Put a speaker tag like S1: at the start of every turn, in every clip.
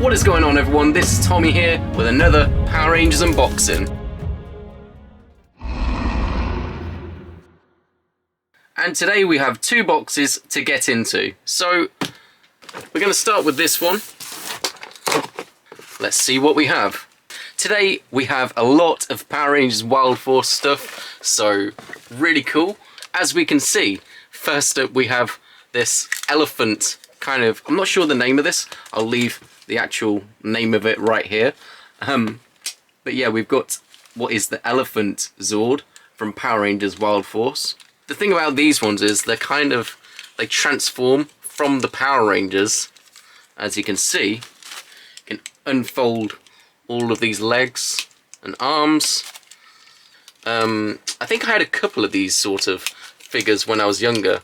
S1: What is going on, everyone? This is Tommy here with another Power Rangers unboxing. And today we have two boxes to get into. So we're going to start with this one. Let's see what we have. Today we have a lot of Power Rangers Wild Force stuff, so really cool. As we can see, first up we have this elephant kind of, I'm not sure the name of this, I'll leave the actual name of it right here. But yeah, we've got what is the elephant Zord from Power Rangers Wild Force. The thing about these ones is they transform from the Power Rangers. As you can see, you can unfold all of these legs and arms. I think I had a couple of these sort of figures when I was younger.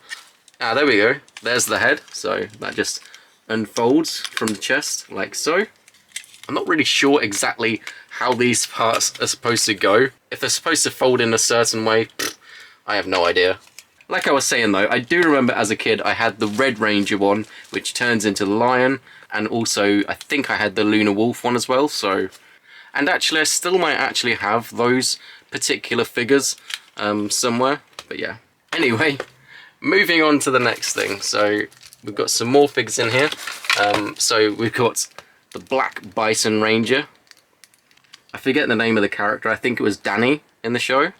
S1: Ah, there we go. There's the head. So that just unfolds from the chest like so. I'm not really sure exactly how these parts are supposed to go. If they're supposed to fold in a certain way, I have no idea. Like I was saying though, I do remember as a kid I had the Red Ranger one, which turns into the lion, and also I think I had the Lunar Wolf one as well, so... And actually I still might actually have those particular figures somewhere, but yeah. Anyway, moving on to the next thing. So we've got some more figures in here. So we've got the Black Bison Ranger. I forget the name of the character, I think it was Danny in the show.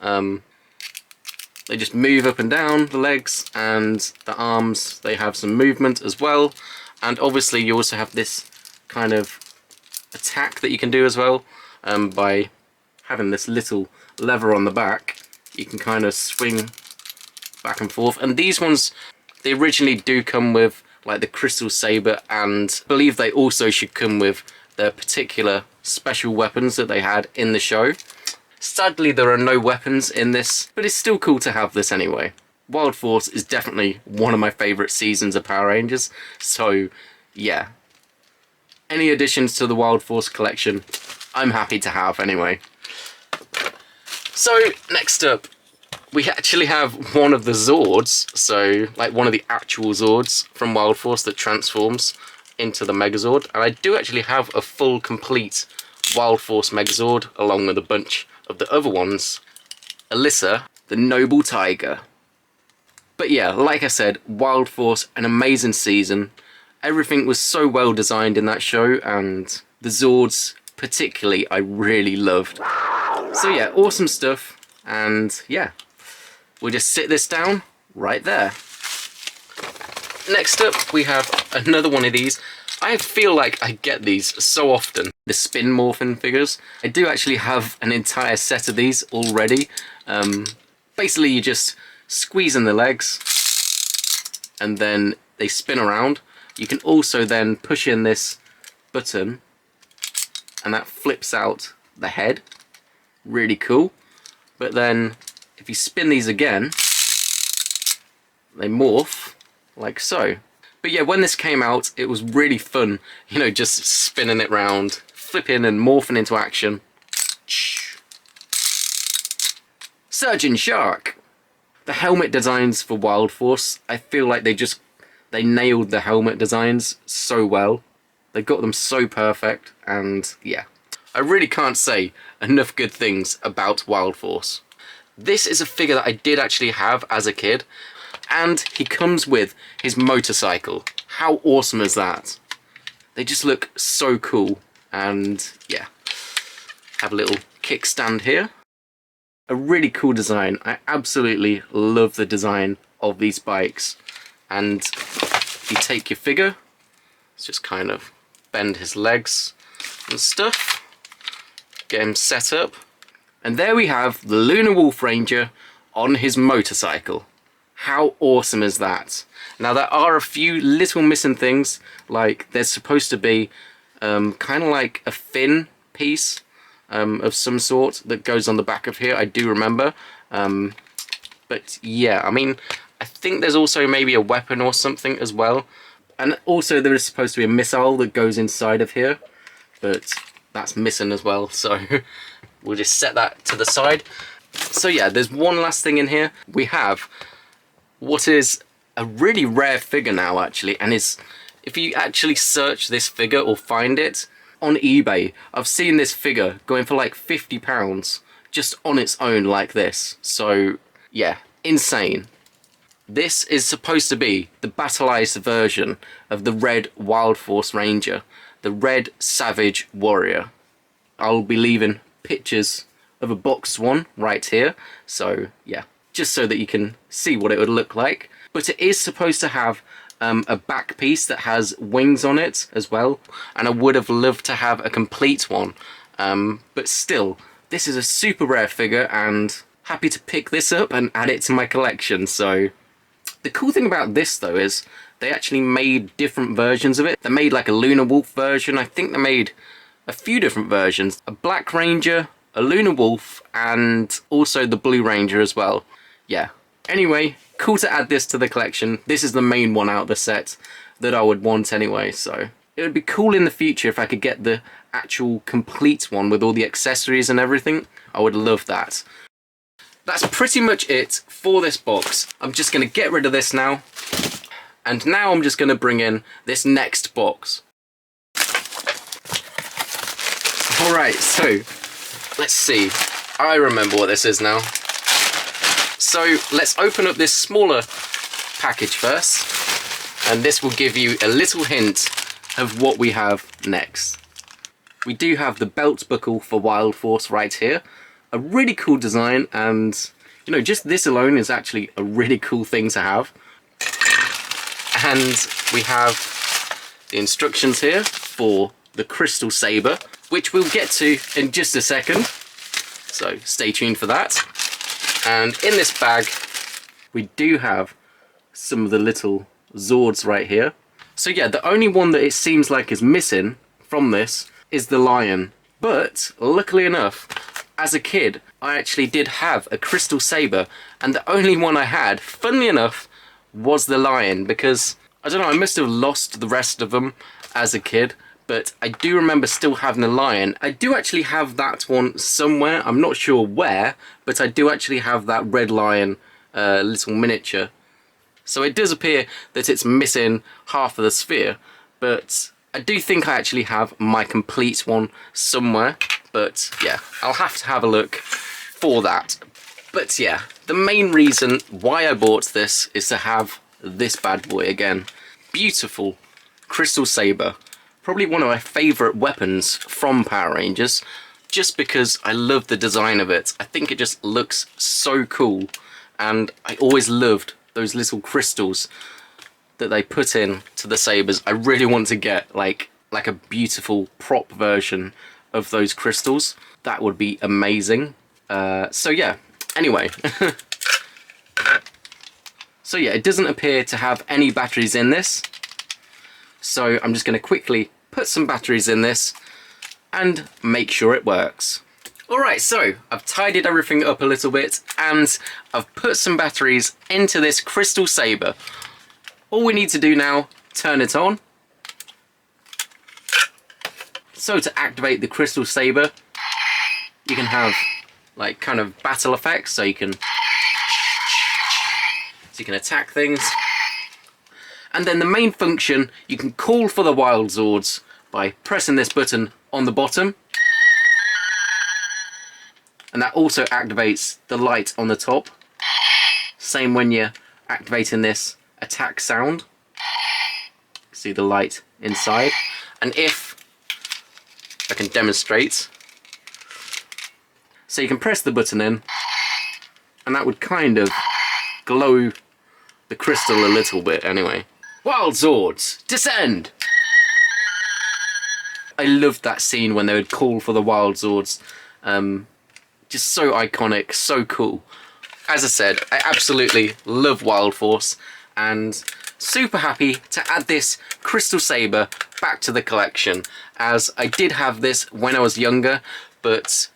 S1: They just move up and down, the legs and the arms, they have some movement as well. And obviously you also have this kind of attack that you can do as well. By having this little lever on the back, you can kind of swing back and forth. And these ones, they originally do come with like the Crystal Saber, and I believe they also should come with their particular special weapons that they had in the show. Sadly, there are no weapons in this, but it's still cool to have this anyway. Wild Force is definitely one of my favourite seasons of Power Rangers, so yeah. Any additions to the Wild Force collection, I'm happy to have anyway. So, next up, we actually have one of the Zords, so like one of the actual Zords from Wild Force that transforms into the Megazord. And I do actually have a full, complete Wild Force Megazord, along with a bunch of the other ones. Alyssa, the Noble Tiger. But yeah, like I said, Wild Force, an amazing season. Everything was so well designed in that show, and the Zords particularly I really loved. So yeah, awesome stuff, and yeah, we'll just sit this down right there. Next up, we have another one of these. I feel like I get these so often, the spin Morphin figures. I do actually have an entire set of these already. Basically, you just squeeze in the legs, and then they spin around. You can also then push in this button, and that flips out the head. Really cool. But then, if you spin these again, they morph like so. But yeah, when this came out, it was really fun, you know, just spinning it round, flipping and morphing into action. Surgeon Shark! The helmet designs for Wild Force, I feel like they nailed the helmet designs so well. They got them so perfect, and yeah. I really can't say enough good things about Wild Force. This is a figure that I did actually have as a kid. And he comes with his motorcycle. How awesome is that? They just look so cool. And yeah, have a little kickstand here. A really cool design. I absolutely love the design of these bikes. And you take your figure, let's just kind of bend his legs and stuff. Get him set up. And there we have the Lunar Wolf Ranger on his motorcycle. How awesome is that? Now there are a few little missing things, like there's supposed to be kind of like a fin piece of some sort that goes on the back of here, I do remember. But yeah, I mean, I think there's also maybe a weapon or something as well. And also there is supposed to be a missile that goes inside of here, but that's missing as well, so we'll just set that to the side. So yeah, there's one last thing in here. We have what is a really rare figure now actually, and is if you actually search this figure or find it on eBay, I've seen this figure going for like £50 just on its own like this. So yeah, insane. This is supposed to be the battleized version of the Red Wild Force Ranger, the Red Savage Warrior. I'll be leaving pictures of a boxed one right here, so yeah, just so that you can see what it would look like. But it is supposed to have a back piece that has wings on it as well, and I would have loved to have a complete one, but still, this is a super rare figure and happy to pick this up and add it to my collection. So the cool thing about this though is they actually made different versions of it. They made like a Lunar Wolf version. I think they made a few different versions. A Black Ranger, a Lunar Wolf, and also the Blue Ranger as well. Yeah. Anyway, cool to add this to the collection. This is the main one out of the set that I would want anyway. So it would be cool in the future if I could get the actual complete one with all the accessories and everything. I would love that. That's pretty much it for this box. I'm just going to get rid of this now. And now I'm just going to bring in this next box. Alright, so let's see. I remember what this is now. So let's open up this smaller package first. And this will give you a little hint of what we have next. We do have the belt buckle for Wild Force right here. A really cool design, and you know, just this alone is actually a really cool thing to have. And we have the instructions here for the Crystal Saber, which we'll get to in just a second, so stay tuned for that. And in this bag we do have some of the little Zords right here. So yeah, the only one that it seems like is missing from this is the lion, but luckily enough, as a kid, I actually did have a Crystal Saber, and the only one I had, funnily enough, was the lion, because, I don't know, I must have lost the rest of them as a kid, but I do remember still having a lion. I do actually have that one somewhere, I'm not sure where, but I do actually have that red lion little miniature. So it does appear that it's missing half of the sphere, but I do think I actually have my complete one somewhere. But yeah, I'll have to have a look for that. But yeah, the main reason why I bought this is to have this bad boy again. Beautiful Crystal Saber. Probably one of my favourite weapons from Power Rangers, just because I love the design of it. I think it just looks so cool, and I always loved those little crystals that they put in to the sabers. I really want to get like a beautiful prop version of those crystals. That would be amazing. So yeah, anyway. So yeah, it doesn't appear to have any batteries in this. So I'm just going to quickly put some batteries in this and make sure it works. Alright, so I've tidied everything up a little bit and I've put some batteries into this Crystal Saber. All we need to do now, turn it on. So to activate the Crystal Saber, you can have like kind of battle effects, so you can attack things. And then the main function, you can call for the Wild Zords by pressing this button on the bottom. And that also activates the light on the top. Same when you're activating this attack sound. See the light inside. And if I can demonstrate, so you can press the button in and that would kind of glow the crystal a little bit anyway. Wild Zords, descend! I loved that scene when they would call for the Wild Zords. Just so iconic, so cool. As I said, I absolutely love Wild Force, and super happy to add this Crystal Saber back to the collection, as I did have this when I was younger, but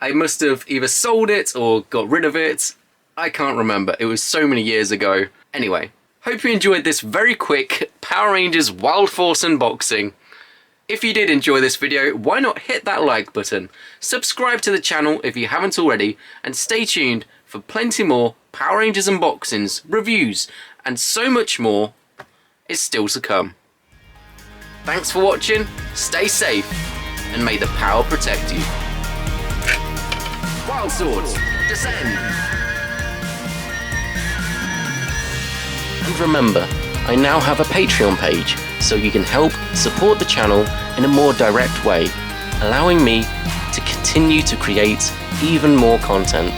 S1: I must have either sold it or got rid of it. I can't remember, it was so many years ago. Anyway, hope you enjoyed this very quick Power Rangers Wild Force unboxing. If you did enjoy this video, why not hit that like button, subscribe to the channel if you haven't already, and stay tuned for plenty more Power Rangers unboxings, reviews, and so much more is still to come. Thanks for watching, stay safe, and may the power protect you. Wild swords, descend! And remember, I now have a Patreon page, so you can help support the channel in a more direct way, allowing me to continue to create even more content.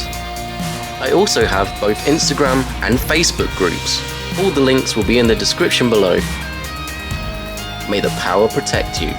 S1: I also have both Instagram and Facebook groups. All the links will be in the description below. May the power protect you.